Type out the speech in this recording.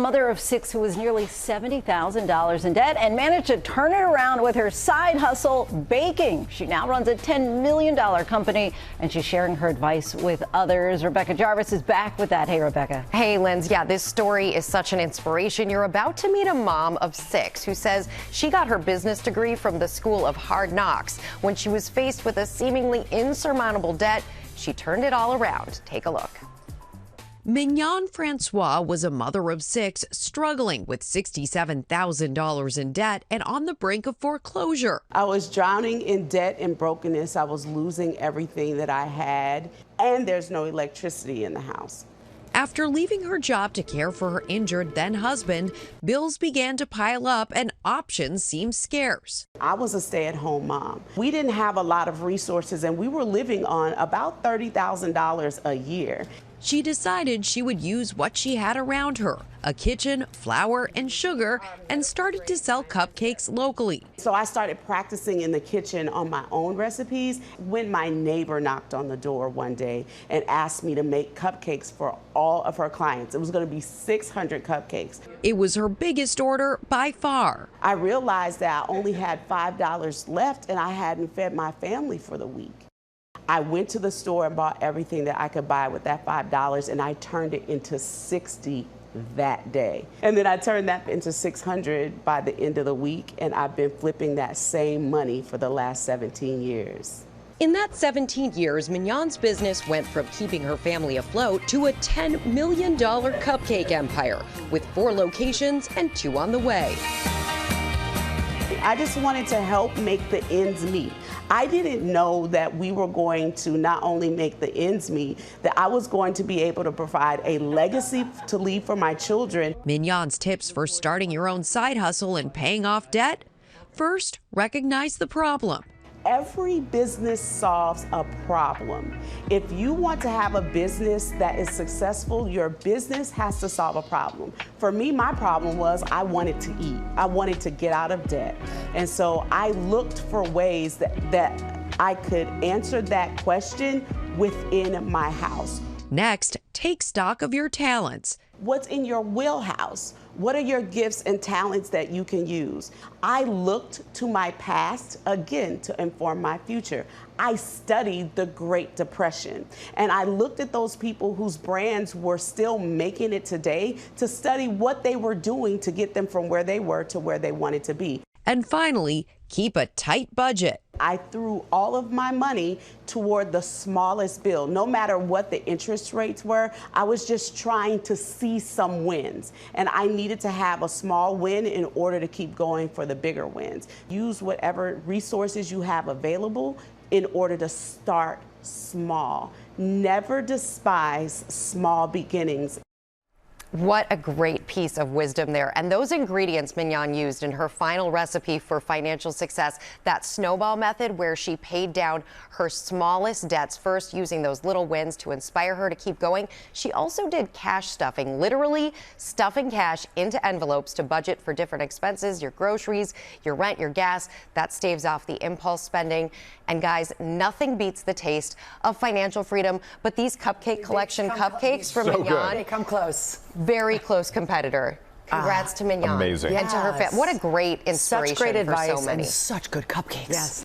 Mother of six who was nearly $70,000 in debt and managed to turn it around with her side hustle, baking. She now runs a $10 million company, and she's sharing her advice with others. Rebecca Jarvis is back with that. Hey, Rebecca. Hey, Linz. Yeah, this story is such an inspiration. You're about to meet a mom of six who says she got her business degree from the School of Hard Knocks. When she was faced with a seemingly insurmountable debt, she turned it all around. Take a look. Mignon Francois was a mother of six, struggling with $67,000 in debt and on the brink of foreclosure. I was drowning in debt and brokenness. I was losing everything that I had, and there's no electricity in the house. After leaving her job to care for her injured then husband, bills began to pile up and options seemed scarce. I was a stay-at-home mom. We didn't have a lot of resources, and we were living on about $30,000 a year. She decided she would use what she had around her, a kitchen, flour, and sugar, and started to sell cupcakes locally. So I started practicing in the kitchen on my own recipes when my neighbor knocked on the door one day and asked me to make cupcakes for all of her clients. It was going to be 600 cupcakes. It was her biggest order by far. I realized that I only had $5 left and I hadn't fed my family for the week. I went to the store and bought everything that I could buy with that $5, and I turned it into 60 that day. And then I turned that into 600 by the end of the week, and I've been flipping that same money for the last 17 years. In that 17 years, Mignon's business went from keeping her family afloat to a $10 million cupcake empire, with 4 locations and 2 on the way. I just wanted to help make the ends meet. I didn't know that we were going to not only make the ends meet, that I was going to be able to provide a legacy to leave for my children. Mignon's tips for starting your own side hustle and paying off debt? First, recognize the problem. Every business solves a problem. If you want to have a business that is successful, your business has to solve a problem. For me, my problem was I wanted to eat. I wanted to get out of debt. And so I looked for ways that I could answer that question within my house. Next, take stock of your talents. What's in your wheelhouse? What are your gifts and talents that you can use? I looked to my past, again, to inform my future. I studied the Great Depression, and I looked at those people whose brands were still making it today to study what they were doing to get them from where they were to where they wanted to be. And finally, keep a tight budget. I threw all of my money toward the smallest bill. No matter what the interest rates were, I was just trying to see some wins. And I needed to have a small win in order to keep going for the bigger wins. Use whatever resources you have available in order to start small. Never despise small beginnings. What a great piece of wisdom there. And those ingredients Mignon used in her final recipe for financial success, that snowball method where she paid down her smallest debts first using those little wins to inspire her to keep going. She also did cash stuffing, literally stuffing cash into envelopes to budget for different expenses, your groceries, your rent, your gas. That staves off the impulse spending. And guys, nothing beats the taste of financial freedom, but these cupcake collection cupcakes from Mignon. They come close. Very close competitor. Congrats to Mignon. Amazing. And to her family. What a great inspiration Such great advice for so many. and such good cupcakes. Yes.